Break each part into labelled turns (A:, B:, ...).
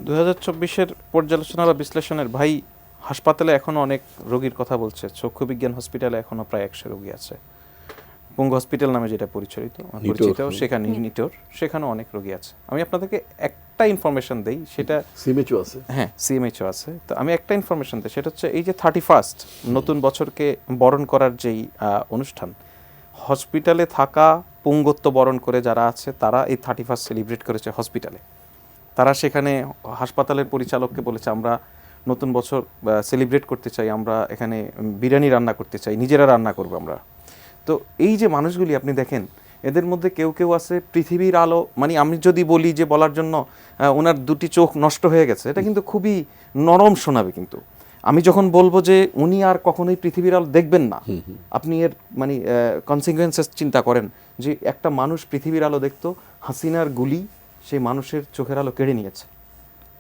A: 2024-এর পর্যালোচনা বা বিশ্লেষণের ভাই, হাসপাতালে এখনও অনেক রোগীর কথা বলছে। চক্ষু বিজ্ঞান হসপিটালে এখনও প্রায় 100 রোগী আছে। পঙ্গু হসপিটাল নামে যেটা পরিচিত, সেখানে নিটোর, সেখানেও অনেক রোগী আছে। আমি আপনাদেরকে একটা ইনফরমেশন দেই, সেটা
B: সিএমএইচও আছে।
A: হ্যাঁ, সিএমএইচও আছে। তো আমি একটা ইনফরমেশন দিই, সেটা হচ্ছে এই যে 31st নতুন বছরকে বরণ করার যেই অনুষ্ঠান, হসপিটালে থাকা পুঙ্গত্ব বরণ করে যারা আছে তারা এই 31st সেলিব্রেট করেছে হসপিটালে। তারা সেখানে হাসপাতালের পরিচালককে বলেছে, আমরা নতুন বছর সেলিব্রেট করতে চাই, আমরা এখানে বিরিয়ানি রান্না করতে চাই, নিজেরা রান্না করবো আমরা। তো এই যে মানুষগুলি আপনি দেখেন, এদের মধ্যে কেউ কেউ আছে পৃথিবীর আলো, মানে আমি যদি বলি যে বলার জন্য ওনার দুটি চোখ নষ্ট হয়ে গেছে, এটা কিন্তু খুবই নরম শোনাবে। কিন্তু আমি যখন বলবো যে উনি আর কখনোই পৃথিবীর আলো দেখবেন না, আপনি এর মানে কনসিকুয়েন্সেস চিন্তা করেন যে একটা মানুষ পৃথিবীর আলো দেখতো, হাসিনার গুলি সেই মানুষের চোখের আলো কেড়ে নিয়েছে।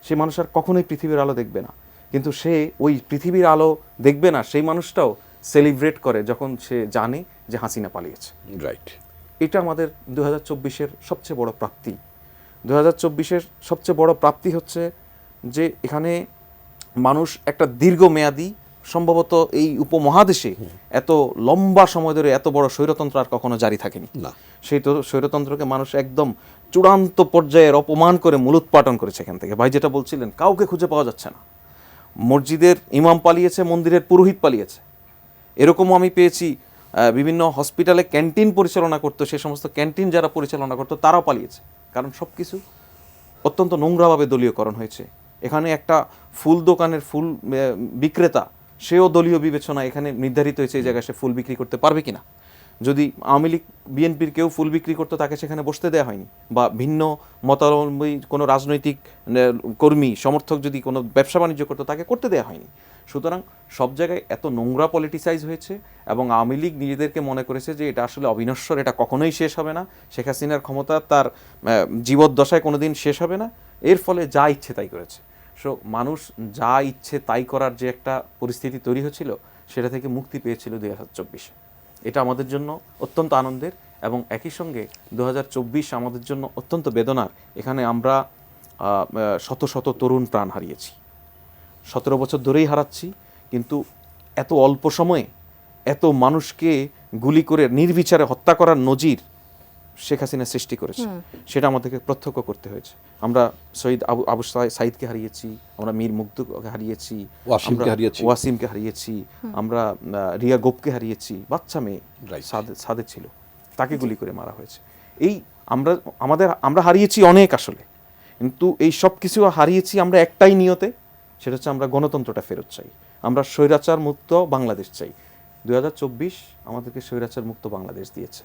A: সে মানুষ আর কখনোই পৃথিবীর আলো দেখবে না, কিন্তু সে ওই পৃথিবীর আলো দেখবে না সেই মানুষটাও সেলিব্রেট করে যখন সে জানে যে হাসিনা পালিয়েছে।
B: রাইট,
A: এটা আমাদের 2024-এর সবচেয়ে বড় প্রাপ্তি। 2024-এর সবচেয়ে বড় প্রাপ্তি হচ্ছে যে এখানে মানুষ একটা দীর্ঘমেয়াদী, সম্ভবত এই উপমহাদেশে এত লম্বা সময় ধরে এত বড় স্বৈরতন্ত্র আর কখনো জারি থাকেনি
B: না।
A: সেই তো স্বৈরতন্ত্রকে মানুষ একদম চূড়ান্ত পর্যায়ের অপমান করে মূলোৎপাটন করেছে এখান থেকে। ভাই যেটা বলছিলেন, কাউকে খুঁজে পাওয়া যাচ্ছে না। মসজিদের ইমাম পালিয়েছে, মন্দিরের পুরোহিত পালিয়েছে। এরকমও আমি পেয়েছি বিভিন্ন হসপিটালে ক্যান্টিন পরিচালনা করতো, সে সমস্ত ক্যান্টিন যারা পরিচালনা করতো তারাও পালিয়েছে। কারণ সব কিছু অত্যন্ত নোংরাভাবে দলীয়করণ হয়েছে। এখানে একটা ফুল দোকানের ফুল বিক্রেতা, সেও দলীয় বিবেচনা এখানে নির্ধারিত হয়েছে এই জায়গায় সে ফুল বিক্রি করতে পারবে কিনা। যদি আওয়ামী লীগ বিএনপির কেউ ফুল বিক্রি করতো, তাকে সেখানে বসতে দেওয়া হয়নি। বা ভিন্ন মতাবলম্বী কোনো রাজনৈতিক কর্মী সমর্থক যদি কোনো ব্যবসা বাণিজ্য করতো, তাকে করতে দেওয়া হয়নি। সুতরাং সব জায়গায় এত নোংরা পলিটিসাইজ হয়েছে, এবং আওয়ামী লীগ নিজেদেরকে মনে করেছে যে এটা আসলে অবিনশ্বর, এটা কখনোই শেষ হবে না, শেখ হাসিনার ক্ষমতা তার জীবদ্দশায় কোনোদিন শেষ হবে না। এর ফলে যা ইচ্ছে তাই করেছে। সো মানুষ যা ইচ্ছে তাই করার যে একটা পরিস্থিতি তৈরি হয়েছিল, সেটা থেকে মুক্তি পেয়েছিল 2024। এটা আমাদের জন্য অত্যন্ত আনন্দের, এবং একই সঙ্গে 2024 আমাদের জন্য অত্যন্ত বেদনার। এখানে আমরা শত শত তরুণ প্রাণ হারিয়েছি, 17 বছর ধরেই হারাচ্ছি, কিন্তু এত অল্প সময়ে এত মানুষকে গুলি করে নির্বিচারে হত্যা করার নজির শেখ হাসিনা সৃষ্টি করেছে, সেটা আমাদেরকে প্রত্যক্ষ করতে হয়েছে। আমরা শহীদ আবু সাইদকে হারিয়েছি, আমরা মীর মুগ্ধকে হারিয়েছি, ওয়াসিমকে হারিয়েছি, আমরা রিয়া গোপকে হারিয়েছি, বাচ্চা মেয়ে সাদে ছিল, তাকে গুলি করে মারা হয়েছে। এই আমরা হারিয়েছি অনেক আসলে, কিন্তু এই সব কিছু হারিয়েছি আমরা একটাই নিয়তে, সেটা হচ্ছে আমরা গণতন্ত্রটা ফেরত চাই, আমরা স্বৈরাচার মুক্ত বাংলাদেশ চাই। 2024 আমাদেরকে স্বৈরাচার মুক্ত বাংলাদেশ দিয়েছে।